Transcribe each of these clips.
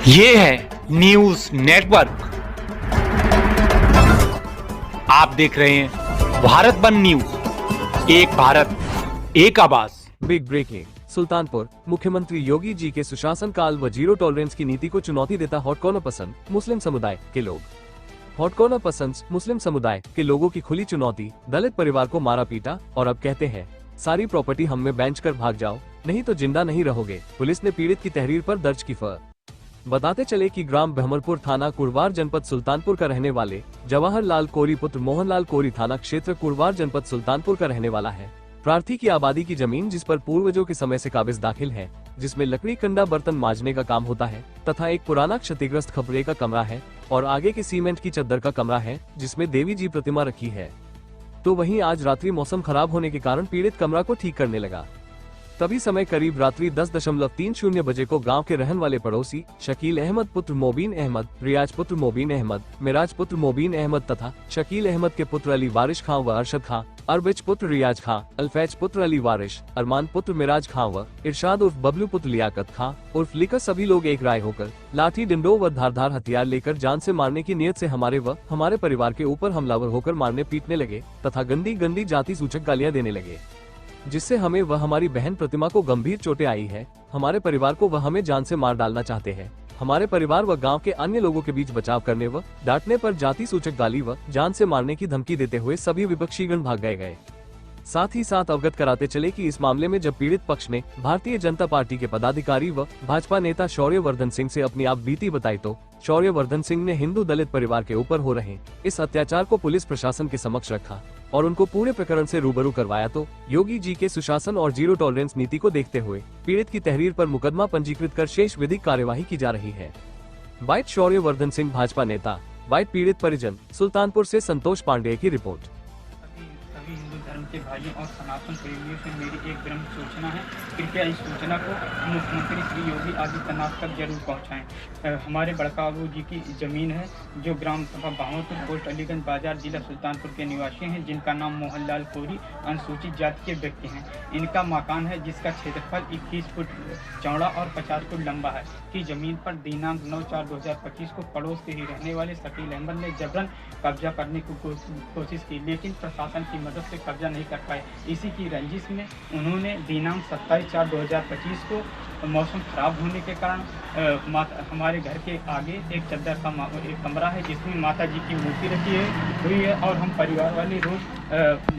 ये है news network. आप देख रहे हैं भारत वन न्यूज, एक भारत एक आवाज। Big breaking. सुल्तानपुर मुख्यमंत्री योगी जी के सुशासन काल व जीरो टॉलरेंस की नीति को चुनौती देता हॉट कॉर्नर पसंद मुस्लिम समुदाय के लोग। हॉट कॉर्नर पसंद मुस्लिम समुदाय के लोगों की खुली चुनौती। दलित परिवार को मारा पीटा और अब कहते हैं सारी प्रॉपर्टी हम में बेच कर भाग जाओ, नहीं तो जिंदा नहीं रहोगे। पुलिस ने पीड़ित की तहरीर पर दर्ज की फर। बताते चले कि ग्राम बहमलपुर थाना कुरवार जनपद सुल्तानपुर का रहने वाले जवाहरलाल कोरी पुत्र मोहनलाल कोरी थाना क्षेत्र कुरवार जनपद सुल्तानपुर का रहने वाला है। प्रार्थी की आबादी की जमीन जिस पर पूर्वजों के समय से काबिज दाखिल है, जिसमें लकड़ी कंडा बर्तन मांजने का काम होता है तथा एक पुराना क्षतिग्रस्त खपरे का कमरा है और आगे की सीमेंट की चद्दर का कमरा है जिसमें देवी जी प्रतिमा रखी है। तो वहीं आज रात्रि मौसम खराब होने के कारण पीड़ित कमरा को ठीक करने लगा। तभी समय करीब रात्रि 10:30 बजे को गांव के रहने वाले पड़ोसी शकील अहमद पुत्र मोबीन अहमद, रियाज पुत्र मोबीन अहमद, मिराज पुत्र मोबीन अहमद तथा शकील अहमद के पुत्र अली वारिश खां व अरशद खां, अरबिज पुत्र रियाज खां, अल्फैज पुत्र अली वारिश, अरमान पुत्र मिराज खां व इरशाद उर्फ बबलू पुत्र लियाकत खां उर्फ लिकर सभी लोग एक राय होकर लाठी डंडों व धारदार हथियार लेकर जान से मारने की नियत से हमारे व हमारे परिवार के ऊपर हमलावर होकर मारने पीटने लगे तथा गंदी गंदी जाति सूचक गालियां देने लगे, जिससे हमें व हमारी बहन प्रतिमा को गंभीर चोटें आई है। हमारे परिवार को वह हमें जान से मार डालना चाहते हैं। हमारे परिवार व गांव के अन्य लोगों के बीच बचाव करने व डांटने पर जाति सूचक गाली व जान से मारने की धमकी देते हुए सभी विपक्षीगण भाग गए। साथ ही साथ अवगत कराते चले कि इस मामले में जब पीड़ित पक्ष ने भारतीय जनता पार्टी के पदाधिकारी व भाजपा नेता शौर्यवर्धन सिंह से अपनी आप बीती बताई तो शौर्यवर्धन सिंह ने हिंदू दलित परिवार के ऊपर हो रहे इस अत्याचार को पुलिस प्रशासन के समक्ष रखा और उनको पूरे प्रकरण से रूबरू करवाया। तो योगी जी के सुशासन और जीरो टॉलरेंस नीति को देखते हुए पीड़ित की तहरीर पर मुकदमा पंजीकृत कर शेष विधिक कार्यवाही की जा रही है। बाइट शौर्यवर्धन सिंह भाजपा नेता, बाइट पीड़ित परिजन। सुल्तानपुर से संतोष पांडेय की रिपोर्ट। हिंदू धर्म के भाइयों और सनातन प्रेमियों से मेरी एक विनम्र सूचना है, कृपया इस सूचना को मुख्यमंत्री श्री योगी आदित्यनाथ तक जरूर पहुंचाएं। हमारे बड़का बाबू जी की ज़मीन है जो ग्राम सभा बहमलपुर पोस्ट अलीगंज बाजार जिला सुल्तानपुर के निवासी हैं, जिनका नाम मोहनलाल कोरी अनुसूचित जाति के व्यक्ति हैं। इनका मकान है जिसका क्षेत्रफल 21 फुट चौड़ा और 50 फुट लंबा है की ज़मीन पर दिनांक 9/4/2025 को पड़ोस के ही रहने वाले शकील अहमद ने जबरन कब्जा करने की कोशिश की, लेकिन प्रशासन की मदद से कब्जा नहीं कर पाए। इसी की रंजिश में उन्होंने दिनांक 27/4/2025 को मौसम खराब होने के कारण हमारे घर के आगे एक चद्दर का एक कमरा है जिसमें माता जी की मूर्ति रखी हुई है और हम परिवार वाले रोज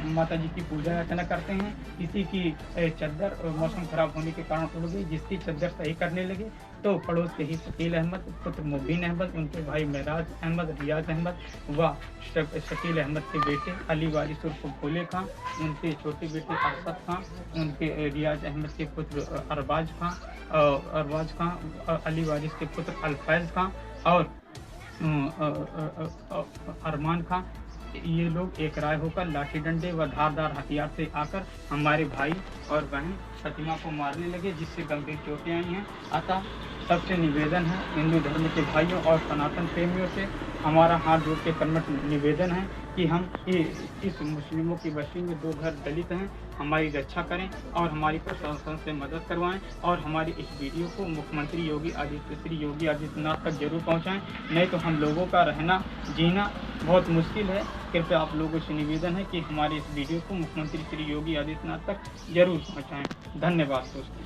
माता जी की पूजा अर्चना करते हैं। इसी की चद्दर मौसम खराब होने के कारण उड़ गई, जिसकी चद्दर सही करने लगे तो पड़ोस के ही शकील अहमद पुत्र मोबीन अहमद, उनके भाई मिराज अहमद, रियाज अहमद व शकील अहमद के बेटे अली वारिस उर्फ भोले खां, उनके छोटे बेटे अरशद खां, उनके रियाज अहमद के पुत्र अरबाज खां, अली वारिस के पुत्र अल्फैज खां और अरमान खां, ये लोग एक राय होकर लाठी डंडे व धारदार हथियार से आकर हमारे भाई और बहन प्रतिमा को मारने लगे, जिससे गंभीर चोटें आई हैं। अतः सबसे निवेदन है, हिंदू धर्म के भाइयों और सनातन प्रेमियों से हमारा हाथ जोड़ के कर्मठ निवेदन है कि हम इस मुस्लिमों की बस्ती में 2 घर दलित हैं, हमारी रक्षा करें और हमारी प्रशासन से मदद करवाएं और हमारी इस वीडियो को मुख्यमंत्री श्री योगी आदित्यनाथ तक जरूर पहुंचाएं, नहीं तो हम लोगों का रहना जीना बहुत मुश्किल है। कृपया आप लोगों से निवेदन है कि हमारे इस वीडियो को मुख्यमंत्री श्री योगी आदित्यनाथ तक जरूर पहुँचाएँ। धन्यवाद दोस्तों।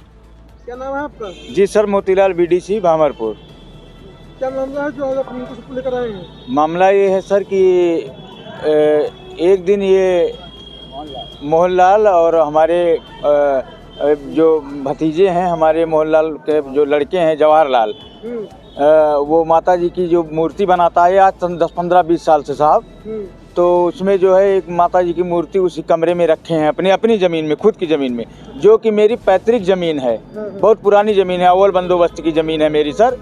क्या नाम है आपका? जी सर, मोतीलाल बीडीसी भामरपुर। क्या मामला है जो आज अपनी को लेकर आए हैं? मामला ये है सर कि एक दिन ये मोहनलाल और हमारे जो भतीजे हैं, हमारे मोहनलाल के जो लड़के हैं जवाहरलाल, वो माता जी की जो मूर्ति बनाता है आज 10-15-20 साल से साहब, तो उसमें जो है एक माता जी की मूर्ति उसी कमरे में रखे हैं अपनी ज़मीन में, खुद की ज़मीन में, जो कि मेरी पैतृक ज़मीन है, बहुत पुरानी ज़मीन है, अव्वल बंदोबस्त की ज़मीन है मेरी सर।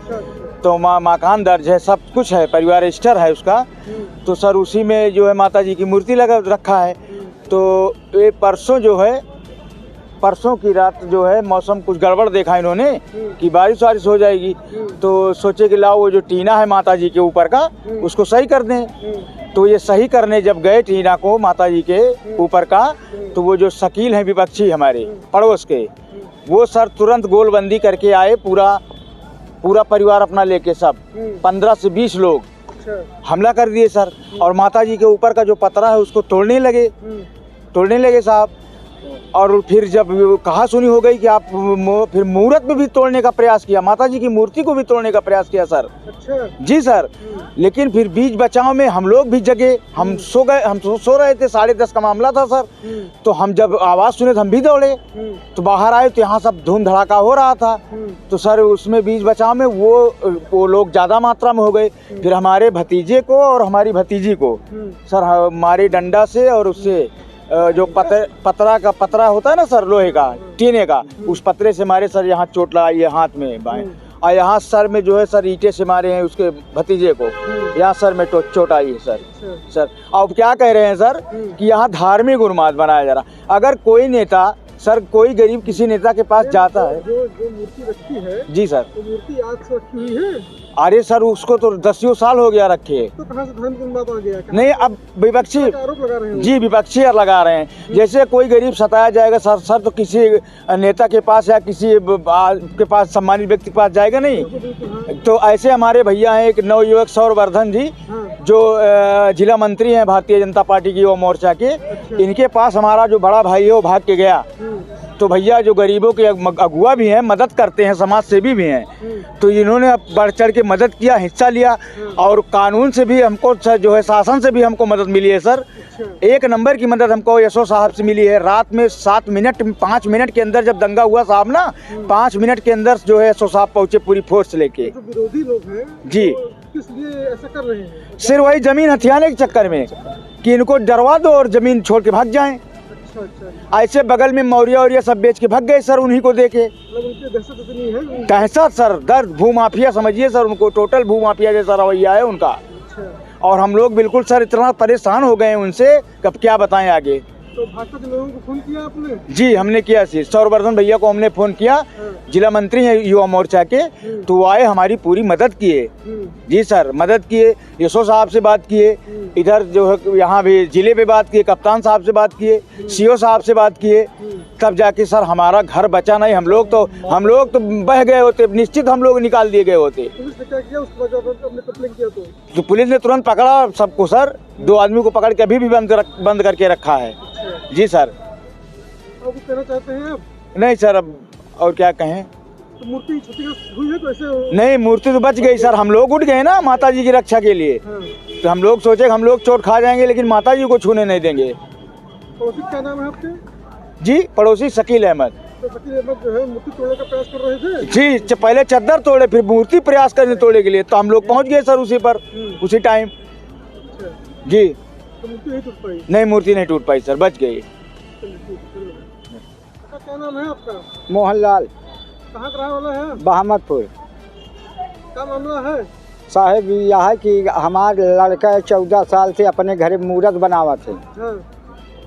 तो मकान दर्ज है, सब कुछ है, परिवार रजिस्टर है उसका। तो सर उसी में जो है माता जी की मूर्ति लगा रखा है। तो ये परसों की रात जो है मौसम कुछ गड़बड़ देखा इन्होंने कि बारिश वारिश हो जाएगी, तो सोचे कि लाओ वो जो टीना है माता जी के ऊपर का उसको सही कर दें। तो ये सही करने जब गए टीना को माता जी के ऊपर का, तो वो जो शकील हैं विपक्षी हमारे पड़ोस के, वो सर तुरंत गोलबंदी करके आए, पूरा पूरा परिवार अपना लेके सब 15 से 20 लोग अच्छा। हमला कर दिए सर। और माता जी के ऊपर का जो पतरा है उसको तोड़ने लगे साहब। और फिर जब कहा सुनी हो गई कि आप फिर मूर्त में भी तोड़ने का प्रयास किया, माता जी की मूर्ति को भी तोड़ने का प्रयास किया सर। अच्छा। जी सर। लेकिन फिर बीच बचाव में हम लोग भी जगे, हम सो गए, हम सो रहे थे, 10:30 का मामला था सर। तो हम जब आवाज़ सुने तो हम भी दौड़े, तो बाहर आए तो यहाँ सब धूम धड़ाका हो रहा था। तो सर उसमें बीच बचाव में वो लोग ज़्यादा मात्रा में हो गए। फिर हमारे भतीजे को और हमारी भतीजी को सर हमारे डंडा से और उससे जो पतरा होता है ना सर, लोहे का, टीने का, उस पतरे से मारे सर। यहाँ चोट लगाई है हाथ में बाएं, और यहाँ सर में जो है सर ईंटे से मारे हैं उसके भतीजे को, यहाँ सर में चोट आई है सर। अब क्या कह रहे हैं सर कि यहाँ धार्मिक उन्माद बनाया जा रहा। अगर कोई नेता सर, कोई गरीब किसी नेता के पास जाता है, जो मूर्ति रखी है जी सर, तो मूर्ति आज से रखी हुई है। अरे सर उसको तो 10 साल हो गया रखे। तो कहाँ से धार्मिक उन्माद आ गया? नहीं, अब विपक्षी आरोप लगा रहे हैं। जी विपक्षी लगा रहे हैं। जैसे कोई गरीब सताया जाएगा सर तो किसी नेता के पास या किसी के पास, सम्मानित व्यक्ति के पास जाएगा नहीं। तो ऐसे हमारे भैया हैं एक नवयुवक सौरवर्धन जी, जो जिला मंत्री हैं भारतीय जनता पार्टी की युवा मोर्चा के। इनके पास हमारा जो बड़ा भाई है वो भाग के गया। तो भैया जो गरीबों के अगुआ भी हैं, मदद करते हैं, समाज सेवी भी हैं, तो इन्होंने बढ़ चढ़ के मदद किया, हिस्सा लिया। और कानून से भी हमको जो है, शासन से भी हमको मदद मिली है सर। 1 नंबर की मदद हमको यशो साहब से मिली है। रात में 5 मिनट के अंदर जब दंगा हुआ साहब ना, 5 मिनट के अंदर जो है यशो साहब पहुँचे पूरी फोर्स लेके। जो विरोधी लोग हैं जी, किस लिए ऐसा कर रहे हैं? सिर्फ वही जमीन हथियाने के चक्कर में कि इनको डरवा दो और जमीन छोड़ के भाग जाएं। अच्छा। ऐसे बगल में मौर्या और ये सब बेच के भाग गए सर, उन्हीं को देके। मतलब उनकी दहशत इतनी है? दहशत सर, दर्द, भूमाफिया समझिए सर उनको, टोटल भूमाफिया जैसा रवैया है उनका। अच्छा। और हम लोग बिल्कुल सर इतना परेशान हो गए हैं उनसे, कब क्या बताएं आगे। तो भाजपा के लोगों को फोन किया आपने? जी हमने किया सर, सौरवर्धन भैया को हमने फ़ोन किया, जिला मंत्री हैं युवा मोर्चा के, तो वो आए, हमारी पूरी मदद किए। जी सर, मदद किए, यशो साहब से बात किए, इधर जो है यहाँ भी जिले पे बात किए, कप्तान साहब से बात किए, सीओ साहब से बात किए, तब जाके सर हमारा घर बचा नहीं। हम लोग तो बह गए होते, निश्चित हम लोग निकाल दिए गए होते। पुलिस ने क्या किया उसके बाद जब आपने कंप्लेंट किया तो पुलिस ने तुरंत पकड़ा सबको सर, 2 आदमी को पकड़ के अभी भी बंद करके रखा है। जी सर। आप कहना चाहते हैं? अब नहीं सर, अब और क्या कहें। तो मूर्ति क्षति हुई है तो ऐसे? नहीं, मूर्ति तो बच गई सर, हम लोग उठ गए ना माता जी की रक्षा के लिए। तो हम लोग सोचे हम लोग चोट खा जाएंगे, लेकिन माता जी को छूने नहीं देंगे। पड़ोसी क्या नाम है आपके? जी, पड़ोसी शकील अहमद। तो शकील अहमद जो है मूर्ति तोड़ने का प्रयास कर रहे थे? जी, पहले चद्दर तोड़े, फिर मूर्ति प्रयास करने तोड़ने के लिए, तो हम लोग पहुंच गए सर उसी पर, उसी टाइम। अच्छा। जी। तो मूर्ति नहीं टूट पाई? नहीं, मूर्ति नहीं टूट पाई सर, बच गई। क्या नाम है आपका? मोहनलाल। कहाँ का रहने वाला है? बहामदपुर। क्या मामला है साहेब? यह है कि हमारे लड़का 14 साल से अपने घर मूर्त बनावा थे। हाँ।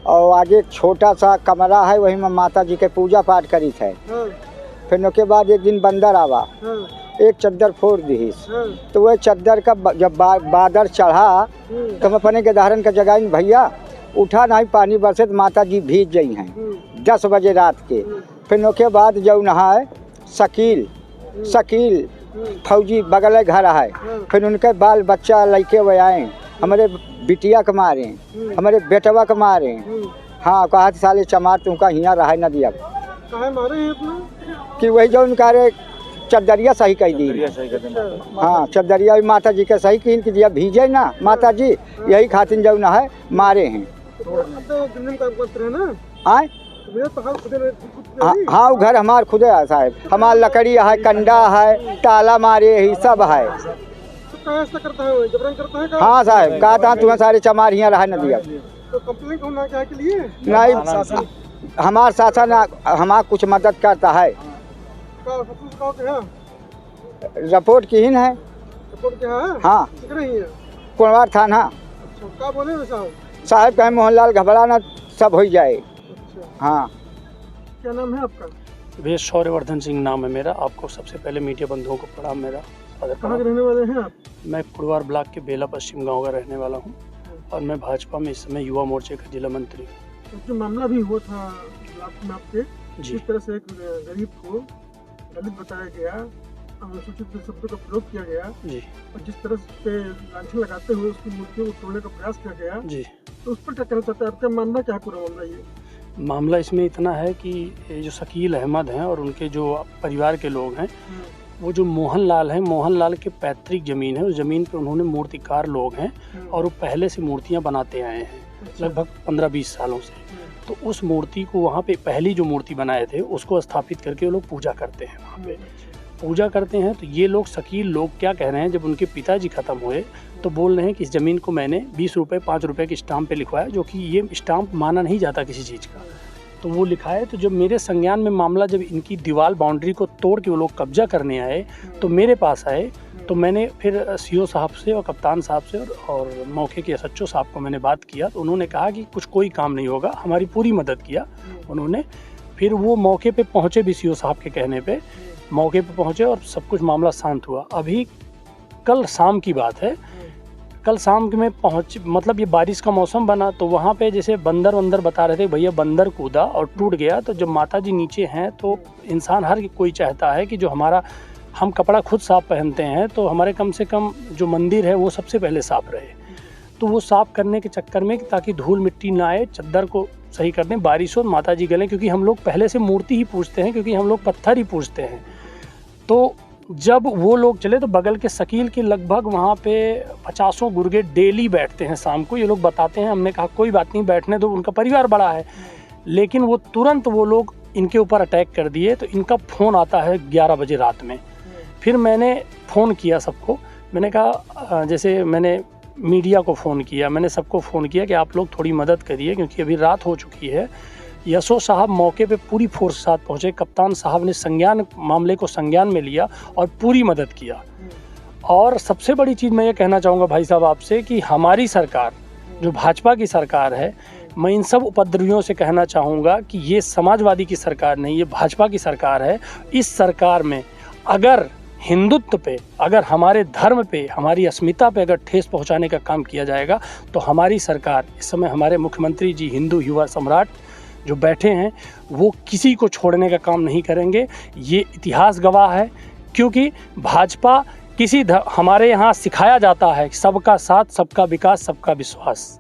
और आगे एक छोटा सा कमरा है, वही में माता जी के पूजा पाठ करी थे। हाँ। फिर उसके बाद एक दिन बंदर आवा, हाँ। एक चद्दर फोड़ दी। हाँ। तो वह चद्दर का जब बादर चढ़ा तो हम अपने के धारण का जगह भैया उठा नहीं, पानी बरसे तो माता जी भीग गई हैं 10 बजे रात के। फिर उसके बाद जो नहाए शकील फौजी बगल घर है, फिर उनके बाल बच्चा लड़के वो आए, हमारे बिटिया के मारे, हमारे बेटवा के मारे। हाँ, कहा साले चमार तुमका हियाँ रहा न दिया। कहाँ मारे हैं अपना? कि वही जो उनका चद्दरिया सही कही दी। हाँ, चद्दरिया भी माता जी के सही की दिया, भीजे ना माता जी, यही खातिर जो न है मारे हैं। आए हाँ, वो घर हमार खुदे है साहब, हमार लकड़ी है, कंडा है, ताला मारे ही सब है। करता है जबरन करता है? हाँ साहब, कहा था तुम्हें सारे चमार यहाँ रहा न दिया। तो कंप्लेंट होना क्या के लिए? नहीं, हमार शासन हमार कुछ मदद करता है। रिपोर्ट की ही है। रिपोर्ट क्या है? हाँ, कुनवार थाना। अच्छा, क्या बोले साहब? साहब कहे मोहनलाल घबरा ना, सब हो जाए। अच्छा। हाँ। क्या नाम है आपका? भैया सौरवर्धन सिंह नाम है मेरा। आपको सबसे पहले मीडिया बंधुओं को प्रणाम। मेरा कहाँ के रहने वाले हैं आप? मैं कुड़वार ब्लॉक के बेला पश्चिम गांव का रहने वाला हूं, और मैं भाजपा में इस समय युवा मोर्चे का जिला मंत्री हूँ। जो मामला भी हुआ था ब्लॉक में आपके, जी। जिस तरह से एक गरीब को दलित बताया गया, अनुसूचित शब्दों का प्रयोग किया गया जी और जिस तरह से लाठी लगाते हुए उसकी मूर्तियों को तोड़ने का प्रयास किया गया, जी। तो उस पर क्या कहना चाहते हैं? आपका मानना क्या है पूरा मामला ये? मामला इसमें इतना है कि ये जो शकील अहमद हैं और उनके जो परिवार के लोग हैं, वो जो मोहनलाल हैं, मोहनलाल के पैतृक ज़मीन है, उस ज़मीन पे उन्होंने मूर्तिकार लोग हैं और वो पहले से मूर्तियाँ बनाते आए हैं लगभग 15-20 सालों से। तो उस मूर्ति को वहाँ पे पहली जो मूर्ति बनाए थे उसको स्थापित करके वो लोग पूजा करते हैं। वहाँ पे पूजा करते हैं। तो ये लोग शकील लोग क्या कह रहे हैं, जब उनके पिताजी ख़त्म हुए तो बोल रहे हैं कि इस ज़मीन को मैंने 20 रुपये 5 रुपये की स्टाम्प पे लिखवाया, जो कि ये स्टाम्प माना नहीं जाता किसी चीज़ का। तो वो लिखा है। तो जब मेरे संज्ञान में मामला, जब इनकी दीवार बाउंड्री को तोड़ के वो लोग कब्जा करने आए तो मेरे पास आए। तो मैंने फिर सीओ साहब से और कप्तान साहब से और मौके के एसएचओ साहब को मैंने बात किया। तो उन्होंने कहा कि कुछ कोई काम नहीं होगा, हमारी पूरी मदद किया उन्होंने। फिर वो मौके पे पहुँचे भी, सीओ साहब के कहने पे मौके पे पहुँचे और सब कुछ मामला शांत हुआ। अभी कल शाम की बात है, कल शाम में पहुँच, मतलब ये बारिश का मौसम बना तो वहाँ पे जैसे बंदर वंदर बता रहे थे, भैया बंदर कूदा और टूट गया। तो जब माता जी नीचे हैं तो इंसान हर कोई चाहता है कि जो हमारा, हम कपड़ा खुद साफ पहनते हैं तो हमारे कम से कम जो मंदिर है वो सबसे पहले साफ रहे। तो वो साफ करने के चक्कर में ताकि धूल मिट्टी ना आए, चद्दर को सही कर दें, बारिश हो माता जी गलें, क्योंकि हम लोग पहले से मूर्ति ही पूजते हैं, क्योंकि हम लोग पत्थर ही पूजते हैं। तो जब वो लोग चले तो बगल के शकील के लगभग वहाँ पे 50 गुर्गे डेली बैठते हैं शाम को, ये लोग बताते हैं। हमने कहा कोई बात नहीं, बैठने दो, उनका परिवार बड़ा है। लेकिन वो तुरंत वो लोग इनके ऊपर अटैक कर दिए। तो इनका फ़ोन आता है 11 बजे रात में। फिर मैंने फ़ोन किया सबको, मैंने कहा, जैसे मैंने मीडिया को फ़ोन किया, मैंने सबको फ़ोन किया कि आप लोग थोड़ी मदद करिए, क्योंकि अभी रात हो चुकी है। यसो साहब मौके पे पूरी फोर्स के साथ पहुँचे, कप्तान साहब ने मामले को संज्ञान में लिया और पूरी मदद किया। और सबसे बड़ी चीज़ मैं ये कहना चाहूँगा भाई साहब आपसे कि हमारी सरकार, जो भाजपा की सरकार है, मैं इन सब उपद्रवियों से कहना चाहूँगा कि ये समाजवादी की सरकार नहीं, ये भाजपा की सरकार है। इस सरकार में अगर हिंदुत्व पे, अगर हमारे धर्म पे, हमारी अस्मिता पे अगर ठेस पहुंचाने का काम किया जाएगा तो हमारी सरकार, इस समय हमारे मुख्यमंत्री जी हिंदू युवा सम्राट जो बैठे हैं, वो किसी को छोड़ने का काम नहीं करेंगे। ये इतिहास गवाह है। क्योंकि भाजपा हमारे यहाँ सिखाया जाता है सबका साथ, सबका विकास, सबका विश्वास,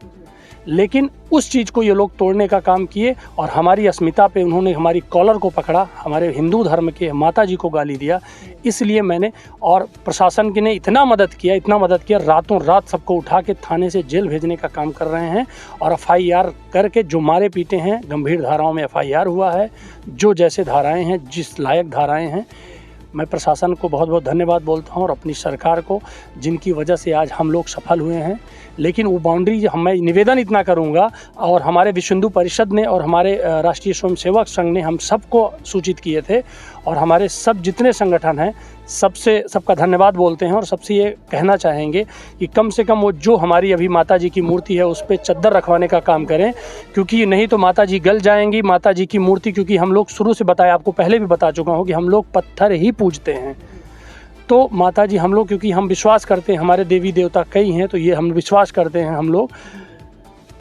लेकिन उस चीज़ को ये लोग तोड़ने का काम किए और हमारी अस्मिता पे उन्होंने हमारी कॉलर को पकड़ा, हमारे हिंदू धर्म के माता जी को गाली दिया। इसलिए मैंने, और प्रशासन की ने इतना मदद किया, रातों रात सबको उठा के थाने से जेल भेजने का काम कर रहे हैं। और FIR करके जो मारे पीटे हैं, गंभीर धाराओं में FIR हुआ है। जो जैसे धाराएँ हैं, जिस लायक धाराएँ हैं, मैं प्रशासन को बहुत बहुत धन्यवाद बोलता हूँ और अपनी सरकार को, जिनकी वजह से आज हम लोग सफल हुए हैं। लेकिन वो बाउंड्री, मैं निवेदन इतना करूँगा, और हमारे विश्व हिंदू परिषद ने और हमारे राष्ट्रीय स्वयंसेवक संघ ने हम सबको सूचित किए थे, और हमारे सब जितने संगठन हैं सबका धन्यवाद बोलते हैं। और सबसे ये कहना चाहेंगे कि कम से कम वो जो हमारी अभी माता जी की मूर्ति है उस पर चद्दर रखवाने का काम करें, क्योंकि नहीं तो माता जी गल जाएंगी। माता जी की मूर्ति, क्योंकि हम लोग शुरू से बताया, आपको पहले भी बता चुका हूँ कि हम लोग पत्थर ही पूजते हैं। तो माता जी हम लोग, क्योंकि हम विश्वास करते हैं, हमारे देवी देवता कई हैं, तो ये हम विश्वास करते हैं हम लोग,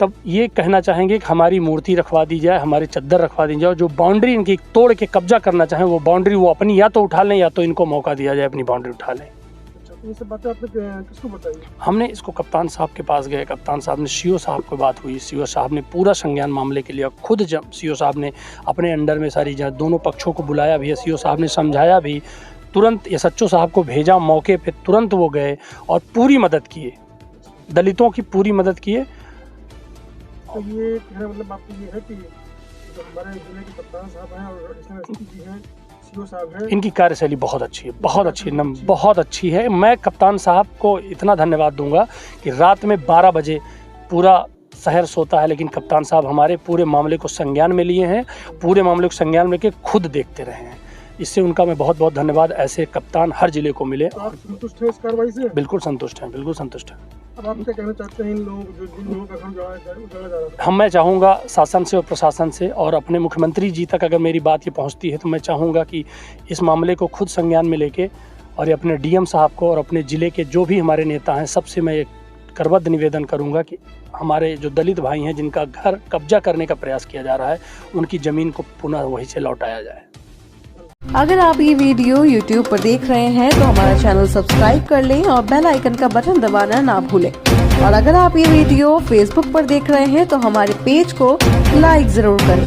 तब ये कहना चाहेंगे कि हमारी मूर्ति रखवा दी जाए, हमारी चद्दर रखवा दी जाए। और जो बाउंड्री इनकी तोड़ के कब्जा करना चाहें, वो बाउंड्री वो अपनी या तो उठा लें, या तो इनको मौका दिया जाए अपनी बाउंड्री उठा लें। अच्छा, तो ये सब बातें आपने किसको बताई? हमने इसको कप्तान साहब के पास गए, कप्तान साहब ने, सीओ साहब को बात हुई, सीओ साहब ने पूरा संज्ञान मामले के लिए खुद, जब सीओ साहब ने अपने अंडर में सारी दोनों पक्षों को बुलाया भी है, सीओ साहब ने समझाया भी, तुरंत एसएचओ साहब को भेजा मौके पे, तुरंत वो गए और पूरी मदद किए, दलितों की पूरी मदद किए। तो ये कहना मतलब आपको ये है कि जो हमारे जिले के कप्तान साहब हैं और एडिशनल एसपी जी हैं, सीओ साहब हैं, इनकी कार्यशैली बहुत अच्छी है, बहुत अच्छी है। मैं कप्तान साहब को इतना धन्यवाद दूंगा कि रात में 12 बजे पूरा शहर सोता है, लेकिन कप्तान साहब हमारे पूरे मामले को संज्ञान में लिए हैं, पूरे मामले को संज्ञान में के खुद देखते रहे हैं। इससे उनका मैं बहुत बहुत धन्यवाद, ऐसे कप्तान हर जिले को मिले। तो आप संतुष्ट हैं इस कार्रवाई से? बिल्कुल संतुष्ट हैं, बिल्कुल संतुष्ट हैं। अब आप क्या कहना चाहते हैं इन लोग जिन लोगों का घर उजाड़ा जा रहा था? मैं चाहूँगा शासन से और प्रशासन से और अपने मुख्यमंत्री जी तक अगर मेरी बात ये पहुँचती है, तो मैं चाहूँगा कि इस मामले को खुद संज्ञान में लेके, और ये अपने DM साहब को और अपने ज़िले के जो भी हमारे नेता हैं, सबसे मैं एक करबद्ध निवेदन करूँगा कि हमारे जो दलित भाई हैं, जिनका घर कब्जा करने का प्रयास किया जा रहा है, उनकी ज़मीन को पुनः वहीं से लौटाया जाए। अगर आप ये वीडियो YouTube पर देख रहे हैं तो हमारा चैनल सब्सक्राइब कर लें और बेल आइकन का बटन दबाना ना भूलें। और अगर आप ये वीडियो Facebook पर देख रहे हैं तो हमारे पेज को लाइक जरूर करें।